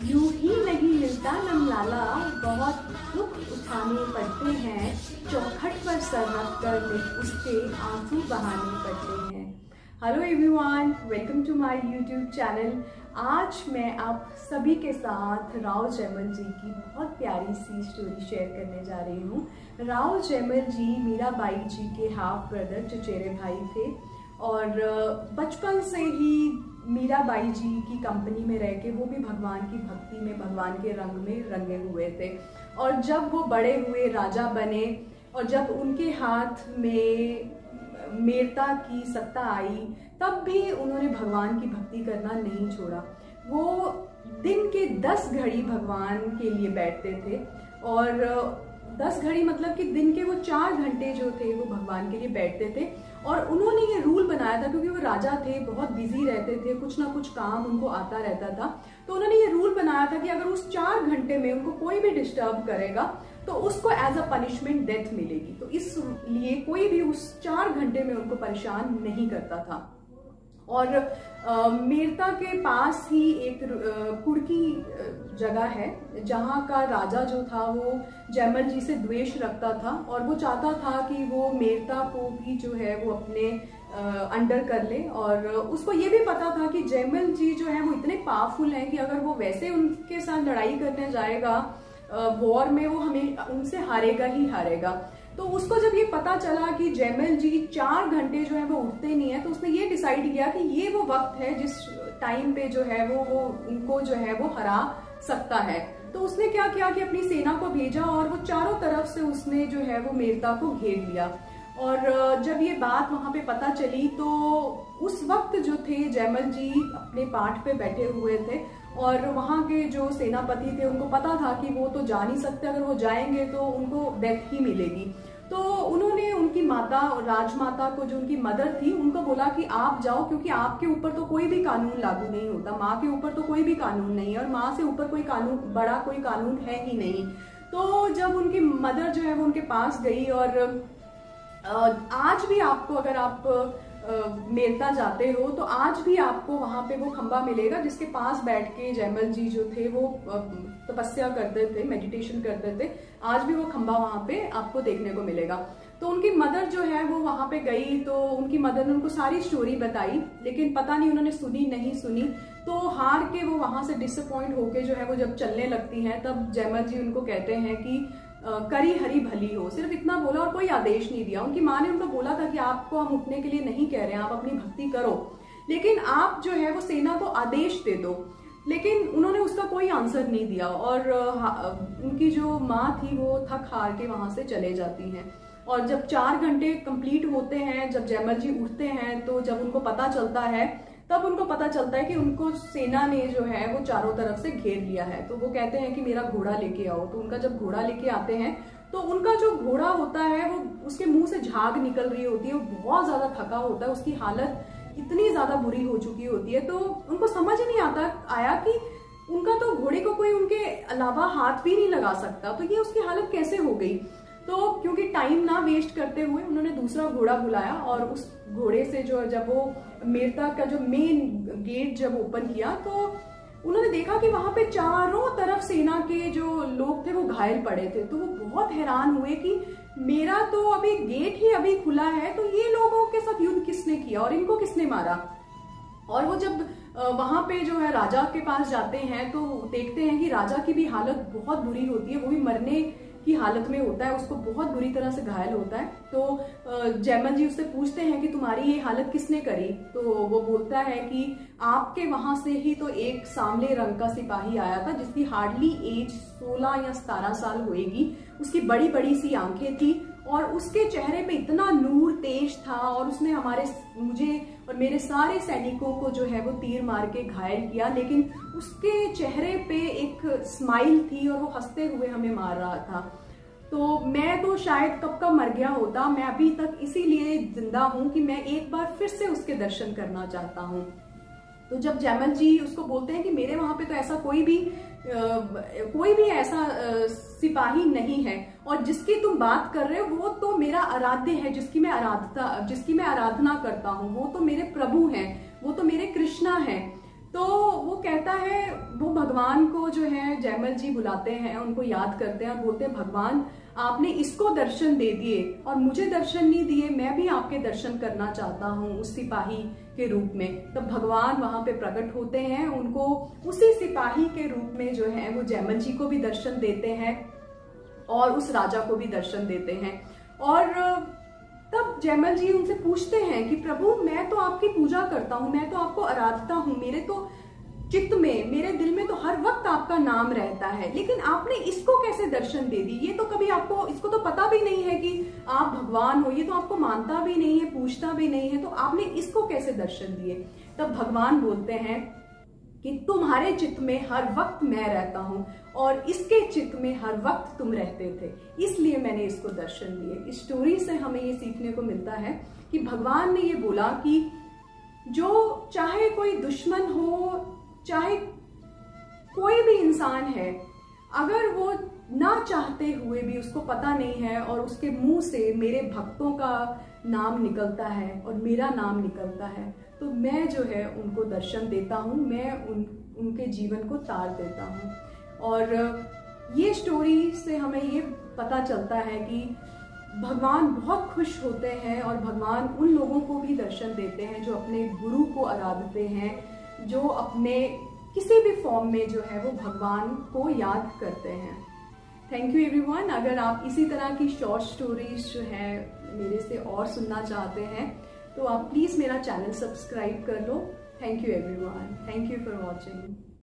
यूं ही नहीं मिलता नमलाला, बहुत दुख उठाने पड़ते हैं, चौखट पर सर रख कर उसके आंसू बहाने पड़ते हैं। Hello everyone, welcome to my YouTube channel. आज मैं आप सभी के साथ राव जयमल जी की बहुत प्यारी सी स्टोरी शेयर करने जा रही हूँ। राव जयमल जी मीराबाई जी के हाफ ब्रदर चचेरे भाई थे और बचपन से ही मीराबाई जी की कंपनी में रह के वो भी भगवान की भक्ति में, भगवान के रंग में रंगे हुए थे। और जब वो बड़े हुए, राजा बने और जब उनके हाथ में मेरता की सत्ता आई, तब भी उन्होंने भगवान की भक्ति करना नहीं छोड़ा। वो दिन के 10 घड़ी भगवान के लिए बैठते थे और 10 घड़ी मतलब कि दिन के वो 4 घंटे जो थे वो भगवान के लिए बैठते थे। और उन्होंने ये रूल बनाया था, क्योंकि वो राजा थे, बहुत बिजी रहते थे, कुछ ना कुछ काम उनको आता रहता था, तो उन्होंने ये रूल बनाया था कि अगर उस 4 घंटे में उनको कोई भी डिस्टर्ब करेगा तो उसको एज अ पनिशमेंट डेथ मिलेगी। तो इसलिए कोई भी उस 4 घंटे में उनको परेशान नहीं करता था। और मेरता के पास ही एक कुड़की जगह है जहाँ का राजा जो था वो जयमल जी से द्वेष रखता था और वो चाहता था कि वो मेरता को भी जो है वो अपने अंडर कर ले। और उसको ये भी पता था कि जयमल जी जो है वो इतने पावरफुल हैं कि अगर वो वैसे उनके साथ लड़ाई करने जाएगा वॉर में, वो हमें उनसे हारेगा ही हारेगा। तो उसको जब ये पता चला कि जयमल जी 4 घंटे जो है वो उठते नहीं है, तो उसने ये डिसाइड किया कि ये वो वक्त है जिस टाइम पे जो है वो उनको जो है वो हरा सकता है। तो उसने क्या किया कि अपनी सेना को भेजा और वो चारों तरफ से उसने जो है वो मेरता को घेर लिया। और जब ये बात वहां पे पता चली तो उस वक्त जो थे जयमल जी अपने पाठ पे बैठे हुए थे और वहां के जो सेनापति थे उनको पता था कि वो तो जा नहीं सकते, अगर वो जाएंगे तो उनको डेथ ही मिलेगी। तो उन्होंने उनकी माता और राजमाता को, जो उनकी मदर थी, उनको बोला कि आप जाओ, क्योंकि आपके ऊपर तो कोई भी कानून लागू नहीं होता, माँ के ऊपर तो कोई भी कानून नहीं है और माँ से ऊपर कोई कानून, बड़ा कोई कानून है ही नहीं। तो जब उनकी मदर जो है वो उनके पास गई और आज भी आपको, अगर आप मेरता जाते हो तो आज भी आपको वहां पे वो खंबा मिलेगा जिसके पास बैठ के जयमल जी जो थे वो तपस्या करते थे, मेडिटेशन करते थे। आज भी वो खंबा वहां पे आपको देखने को मिलेगा। तो उनकी मदर जो है वो वहां पे गई तो उनकी मदर ने उनको सारी स्टोरी बताई, लेकिन पता नहीं उन्होंने सुनी नहीं सुनी। तो हार के वो वहां से डिसअपॉइंट होके जो है वो जब चलने लगती हैं, तब जयमल जी उनको कहते हैं कि करी हरी भली हो। सिर्फ इतना बोला और कोई आदेश नहीं दिया। उनकी माँ ने उनको बोला था कि आपको हम उठने के लिए नहीं कह रहे हैं, आप अपनी भक्ति करो, लेकिन आप जो है वो सेना को आदेश दे दो। लेकिन उन्होंने उसका कोई आंसर नहीं दिया और उनकी जो माँ थी वो थक हार के वहां से चले जाती हैं। और जब 4 घंटे कंप्लीट होते हैं, जब जयमल जी उठते हैं, तो जब उनको पता चलता है, तब उनको पता चलता है कि उनको सेना ने जो है वो चारों तरफ से घेर लिया है। तो वो कहते हैं कि मेरा घोड़ा लेके आओ। तो उनका जब घोड़ा लेके आते हैं तो उनका जो घोड़ा होता है वो, उसके मुंह से झाग निकल रही होती है, वो बहुत ज्यादा थका होता है, उसकी हालत इतनी ज्यादा बुरी हो चुकी होती है। तो उनको समझ नहीं आया कि उनका तो घोड़े को कोई उनके अलावा हाथ भी नहीं लगा सकता, तो ये उसकी हालत कैसे हो गई। तो क्योंकि टाइम ना वेस्ट करते हुए उन्होंने दूसरा घोड़ा बुलाया और उस घोड़े से जो, जब वो मेरता का जो मेन गेट जब ओपन किया तो उन्होंने देखा कि वहां पे चारों तरफ सेना के जो लोग थे वो घायल पड़े थे। तो वो बहुत हैरान हुए कि मेरा तो अभी गेट ही अभी खुला है, तो ये लोगों के साथ युद्ध किसने किया और इनको किसने मारा। और वो जब वहां पे जो है राजा के पास जाते हैं तो देखते हैं कि राजा की भी हालत बहुत बुरी होती है, वो भी मरने की हालत में होता है, उसको बहुत बुरी तरह से घायल होता है। तो जयमल जी उससे पूछते हैं कि तुम्हारी ये हालत किसने करी। तो वो बोलता है कि आपके वहां से ही तो एक सांवले रंग का सिपाही आया था जिसकी हार्डली एज 16 या 17 साल होएगी। उसकी बड़ी बड़ी सी आंखें थी और उसके चेहरे पे इतना नूर तेज था और उसने मुझे और मेरे सारे सैनिकों को जो है वो तीर मार के घायल किया, लेकिन उसके चेहरे पे एक स्माइल थी और वो हंसते हुए हमें मार रहा था। तो मैं तो शायद कब का मर गया होता, मैं अभी तक इसीलिए जिंदा हूं कि मैं एक बार फिर से उसके दर्शन करना चाहता हूं। तो जब जयमल जी उसको बोलते हैं कि मेरे वहां पे तो ऐसा कोई भी ऐसा सिपाही नहीं है और जिसकी तुम बात कर रहे हो वो तो मेरा आराध्य है, जिसकी मैं आराधना करता हूँ, वो तो मेरे प्रभु हैं, वो तो मेरे कृष्णा हैं। तो वो कहता है, वो भगवान को जो है जयमल जी बुलाते हैं, उनको याद करते हैं और बोलते हैं भगवान आपने इसको दर्शन दे दिए और मुझे दर्शन नहीं दिए, मैं भी आपके दर्शन करना चाहता हूँ उस सिपाही के रूप में। तब भगवान वहां पे प्रकट होते हैं, उनको उसी सिपाही के रूप में जो है वो जयमल जी को भी दर्शन देते हैं और उस राजा को भी दर्शन देते हैं। और तब जयमल जी उनसे पूछते हैं कि प्रभु मैं तो आपकी पूजा करता हूँ, मैं तो आपको आराधता हूँ, मेरे तो चित्त में, मेरे दिल में तो हर वक्त आपका नाम रहता है, लेकिन आपने इसको कैसे दर्शन दे दी? ये तो कभी आपको, इसको तो पता भी नहीं है कि आप भगवान हो, ये तो आपको मानता भी नहीं है, पूछता भी नहीं है, तो आपने इसको कैसे दर्शन दिए? तब भगवान बोलते हैं कि तुम्हारे चित्त में हर वक्त मैं रहता हूं और इसके चित्त में हर वक्त तुम रहते थे, इसलिए मैंने इसको दर्शन दिए। इस स्टोरी से हमें ये सीखने को मिलता है कि भगवान ने ये बोला कि जो चाहे कोई दुश्मन हो, चाहे कोई भी इंसान है, अगर वो ना चाहते हुए भी, उसको पता नहीं है और उसके मुंह से मेरे भक्तों का नाम निकलता है और मेरा नाम निकलता है, तो मैं जो है उनको दर्शन देता हूँ, मैं उनके जीवन को तार देता हूँ। और ये स्टोरी से हमें ये पता चलता है कि भगवान बहुत खुश होते हैं और भगवान उन लोगों को भी दर्शन देते हैं जो अपने गुरु को आराधते हैं, जो अपने किसी भी फॉर्म में जो है वो भगवान को याद करते हैं। Thank you everyone. अगर आप इसी तरह की शॉर्ट स्टोरीज जो है मेरे से और सुनना चाहते हैं तो आप प्लीज़ मेरा चैनल सब्सक्राइब कर लो। Thank you everyone. Thank you for watching.